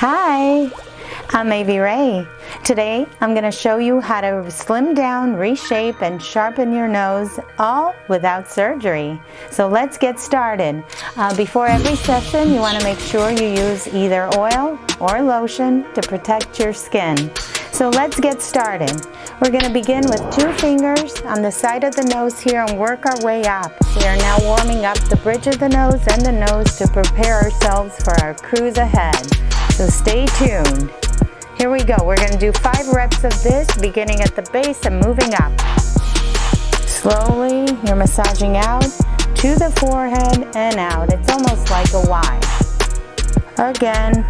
Hi, I'm Avi Ray. Today I'm going to show you how to slim down, reshape, and sharpen your nose all without surgery. So let's get started. Before every session, you want to make sure you use either oil or lotion to protect your skin. So let's get started. We're going to begin with 2 fingers on the side of the nose here and work our way up. We are now warming up the bridge of the nose and the nose to prepare ourselves for our cruise ahead. So stay tuned. Here we go. We're going to do 5 reps of this, beginning at the base and moving up. Slowly, you're massaging out to the forehead and out. It's almost like a Y. Again,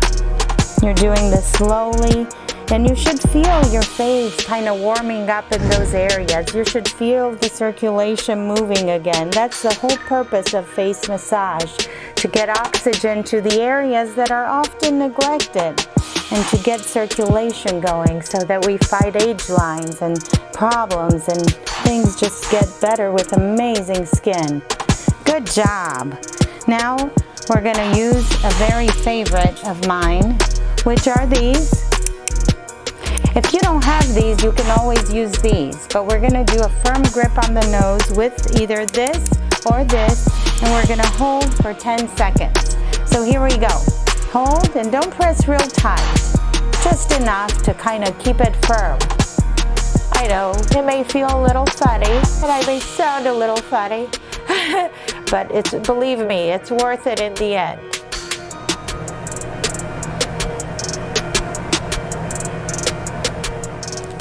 you're doing this slowly. And you should feel your face kind of warming up in those areas. You should feel the circulation moving again. That's the whole purpose of face massage, to get oxygen to the areas that are often neglected and to get circulation going so that we fight age lines and problems and things just get better with amazing skin. Good job. Now we're going to use a very favorite of mine, which are these. If you don't have these, you can always use these, but we're going to do a firm grip on the nose with either this or this, and we're going to hold for 10 seconds. So here we go. Hold and don't press real tight, just enough to kind of keep it firm. I know, it may feel a little funny, and I may sound a little funny, but believe me, it's worth it in the end.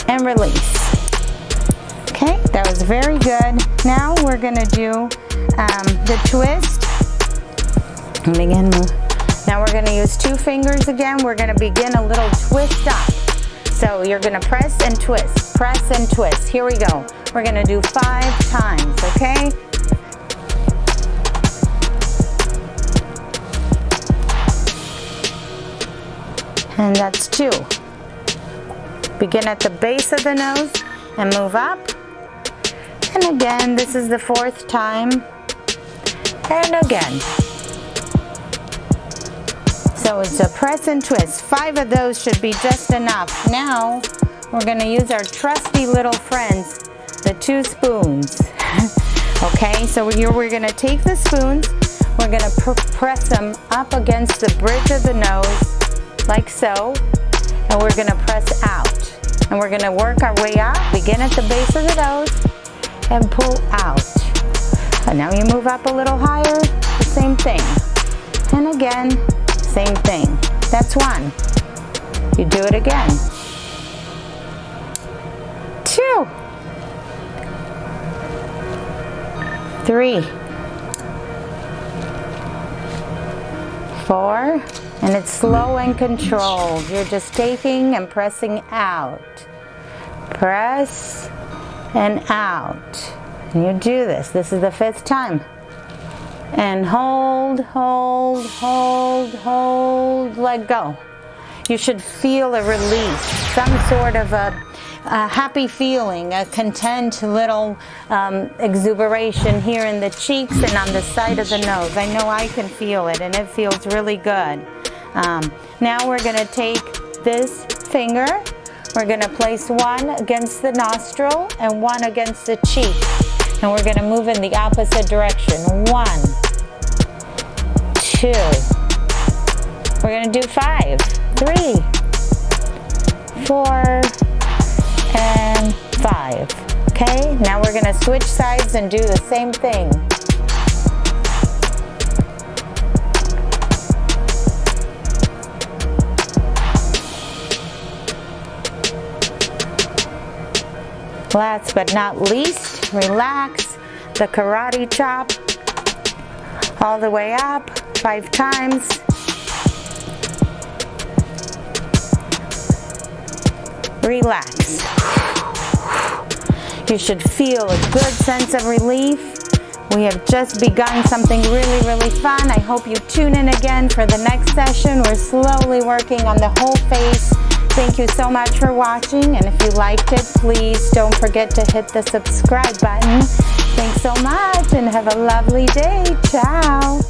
And release. Okay, that was very good. Now we're going to do the twist. Now we're going to use 2 fingers again. We're going to begin a little twist up. So you're going to press and twist, press and twist. Here we go. We're going to do 5 times, okay? And that's 2. Begin at the base of the nose and move up. And again, this is the 4th time. And again. So it's a press and twist. 5 of those should be just enough. Now, we're going to use our trusty little friends, the 2 spoons. Okay, so we're going to take the spoons, we're going to press them up against the bridge of the nose, like so, and we're going to press out. And we're going to work our way up, begin at the base of the nose, and pull out. And now you move up a little higher, the same thing. And again, same thing. That's 1. You do it again. 2. 3. 4. And it's slow and controlled. You're just taking and pressing out. Press and out. And you do this. This is the 5th time. And hold, hold, hold, hold, let go. You should feel a release, some sort of a happy feeling, a content little exuberation here in the cheeks and on the side of the nose. I know I can feel it, and it feels really good. Now we're going to take this finger, we're going to place 1 against the nostril and 1 against the cheek, and we're going to move in the opposite direction. 1, 2, we're going to do 5, 3, 4, and 5. Okay, now we're going to switch sides and do the same thing. Last but not least, relax the karate chop all the way up 5 times. Relax. You should feel a good sense of relief. We have just begun something really, really fun. I hope you tune in again for the next session. We're slowly working on the whole face. Thank you so much for watching, and if you liked it, please don't forget to hit the subscribe button. Thanks so much, and have a lovely day. Ciao.